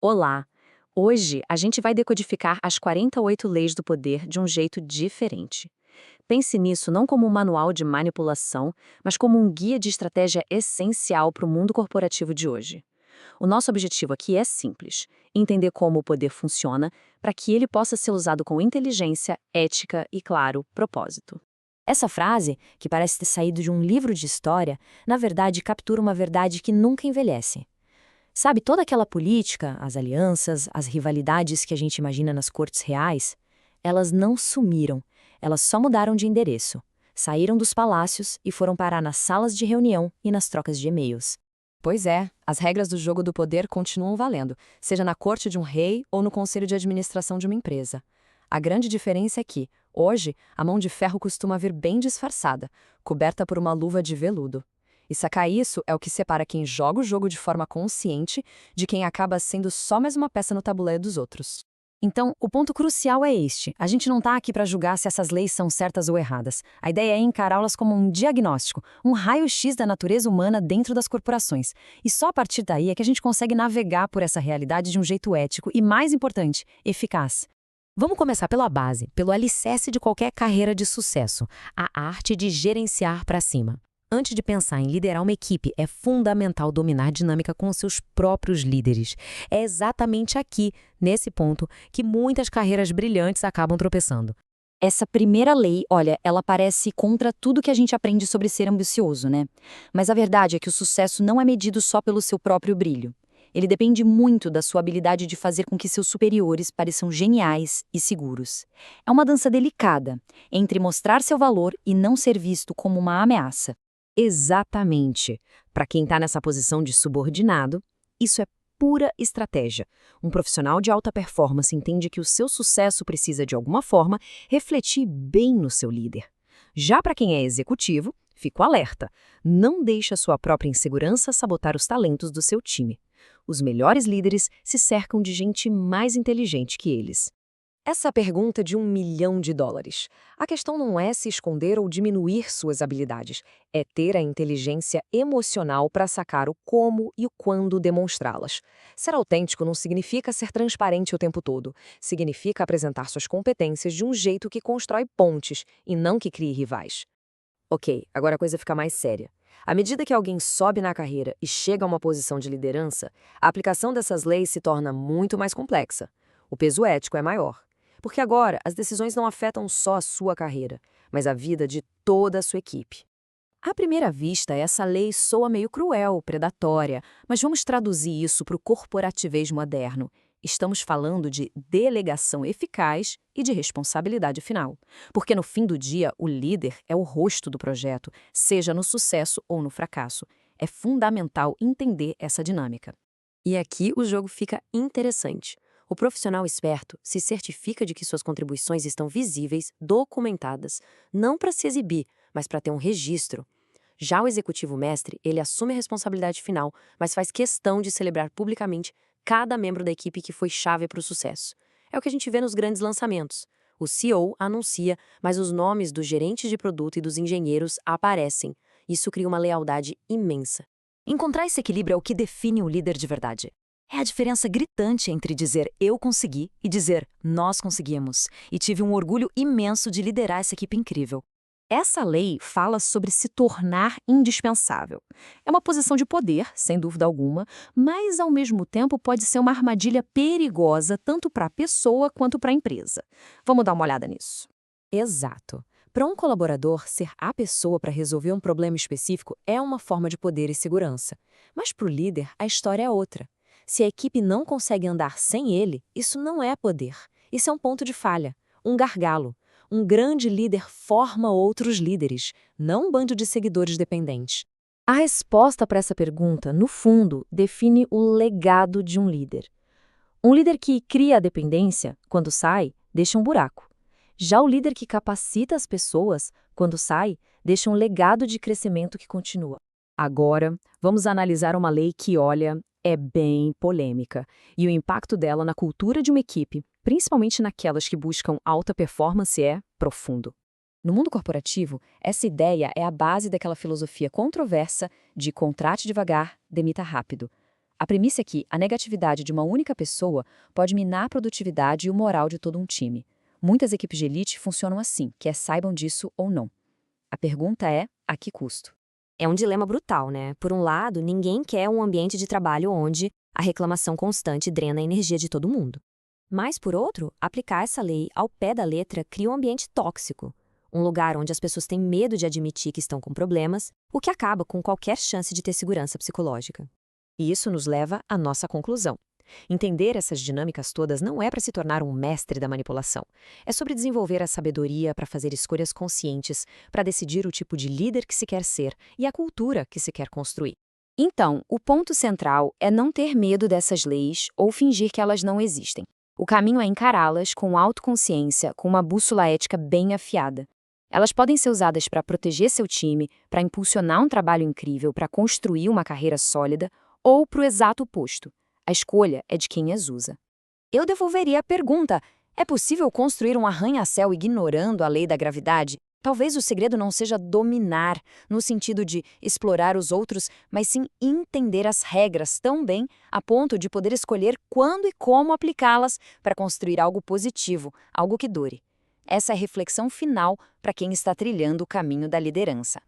Olá! Hoje a gente vai decodificar as 48 leis do poder de um jeito diferente. Pense nisso não como um manual de manipulação, mas como um guia de estratégia essencial para o mundo corporativo de hoje. O nosso objetivo aqui é simples: entender como o poder funciona para que ele possa ser usado com inteligência, ética e, claro, propósito. Essa frase, que parece ter saído de um livro de história, na verdade captura uma verdade que nunca envelhece. Sabe, toda aquela política, as alianças, as rivalidades que a gente imagina nas cortes reais, elas não sumiram, elas só mudaram de endereço. Saíram dos palácios e foram parar nas salas de reunião e nas trocas de e-mails. Pois é, as regras do jogo do poder continuam valendo, seja na corte de um rei ou no conselho de administração de uma empresa. A grande diferença é que, hoje, a mão de ferro costuma vir bem disfarçada, coberta por uma luva de veludo. E sacar isso é o que separa quem joga o jogo de forma consciente de quem acaba sendo só mais uma peça no tabuleiro dos outros. Então, o ponto crucial é este. A gente não está aqui para julgar se essas leis são certas ou erradas. A ideia é encará-las como um diagnóstico, um raio-x da natureza humana dentro das corporações. E só a partir daí é que a gente consegue navegar por essa realidade de um jeito ético e, mais importante, eficaz. Vamos começar pela base, pelo alicerce de qualquer carreira de sucesso, a arte de gerenciar para cima. Antes de pensar em liderar uma equipe, é fundamental dominar a dinâmica com seus próprios líderes. É exatamente aqui, nesse ponto, que muitas carreiras brilhantes acabam tropeçando. Essa primeira lei, olha, ela parece contra tudo que a gente aprende sobre ser ambicioso, né? Mas a verdade é que o sucesso não é medido só pelo seu próprio brilho. Ele depende muito da sua habilidade de fazer com que seus superiores pareçam geniais e seguros. É uma dança delicada entre mostrar seu valor e não ser visto como uma ameaça. Exatamente. Para quem está nessa posição de subordinado, isso é pura estratégia. Um profissional de alta performance entende que o seu sucesso precisa, de alguma forma, refletir bem no seu líder. Já para quem é executivo, fico alerta. Não deixe a sua própria insegurança sabotar os talentos do seu time. Os melhores líderes se cercam de gente mais inteligente que eles. Essa pergunta de $1 milhão. A questão não é se esconder ou diminuir suas habilidades, é ter a inteligência emocional para sacar o como e o quando demonstrá-las. Ser autêntico não significa ser transparente o tempo todo, significa apresentar suas competências de um jeito que constrói pontes e não que crie rivais. Ok, agora a coisa fica mais séria. À medida que alguém sobe na carreira e chega a uma posição de liderança, a aplicação dessas leis se torna muito mais complexa. O peso ético é maior. Porque agora as decisões não afetam só a sua carreira, mas a vida de toda a sua equipe. À primeira vista, essa lei soa meio cruel, predatória, mas vamos traduzir isso para o corporativismo moderno. Estamos falando de delegação eficaz e de responsabilidade final. Porque no fim do dia, o líder é o rosto do projeto, seja no sucesso ou no fracasso. É fundamental entender essa dinâmica. E aqui o jogo fica interessante. O profissional esperto se certifica de que suas contribuições estão visíveis, documentadas, não para se exibir, mas para ter um registro. Já o executivo mestre, ele assume a responsabilidade final, mas faz questão de celebrar publicamente cada membro da equipe que foi chave para o sucesso. É o que a gente vê nos grandes lançamentos. O CEO anuncia, mas os nomes dos gerentes de produto e dos engenheiros aparecem. Isso cria uma lealdade imensa. Encontrar esse equilíbrio é o que define o líder de verdade. É a diferença gritante entre dizer eu consegui e dizer nós conseguimos. E tive um orgulho imenso de liderar essa equipe incrível. Essa lei fala sobre se tornar indispensável. É uma posição de poder, sem dúvida alguma, mas ao mesmo tempo pode ser uma armadilha perigosa tanto para a pessoa quanto para a empresa. Vamos dar uma olhada nisso. Exato. Para um colaborador, ser a pessoa para resolver um problema específico é uma forma de poder e segurança. Mas para o líder, a história é outra. Se a equipe não consegue andar sem ele, isso não é poder. Isso é um ponto de falha, um gargalo. Um grande líder forma outros líderes, não um bando de seguidores dependentes. A resposta para essa pergunta, no fundo, define o legado de um líder. Um líder que cria a dependência, quando sai, deixa um buraco. Já o líder que capacita as pessoas, quando sai, deixa um legado de crescimento que continua. Agora, vamos analisar uma lei que, olha, é bem polêmica, e o impacto dela na cultura de uma equipe, principalmente naquelas que buscam alta performance, é profundo. No mundo corporativo, essa ideia é a base daquela filosofia controversa de contrate devagar, demita rápido. A premissa é que a negatividade de uma única pessoa pode minar a produtividade e o moral de todo um time. Muitas equipes de elite funcionam assim, quer saibam disso ou não. A pergunta é, a que custo? É um dilema brutal, né? Por um lado, ninguém quer um ambiente de trabalho onde a reclamação constante drena a energia de todo mundo. Mas, por outro, aplicar essa lei ao pé da letra cria um ambiente tóxico. Um lugar onde as pessoas têm medo de admitir que estão com problemas, o que acaba com qualquer chance de ter segurança psicológica. E isso nos leva à nossa conclusão. Entender essas dinâmicas todas não é para se tornar um mestre da manipulação. É sobre desenvolver a sabedoria para fazer escolhas conscientes, para decidir o tipo de líder que se quer ser e a cultura que se quer construir. Então, o ponto central é não ter medo dessas leis ou fingir que elas não existem. O caminho é encará-las com autoconsciência, com uma bússola ética bem afiada. Elas podem ser usadas para proteger seu time, para impulsionar um trabalho incrível, para construir uma carreira sólida, ou para o exato oposto. A escolha é de quem as usa. Eu devolveria a pergunta: é possível construir um arranha-céu ignorando a lei da gravidade? Talvez o segredo não seja dominar, no sentido de explorar os outros, mas sim entender as regras tão bem a ponto de poder escolher quando e como aplicá-las para construir algo positivo, algo que dure. Essa é a reflexão final para quem está trilhando o caminho da liderança.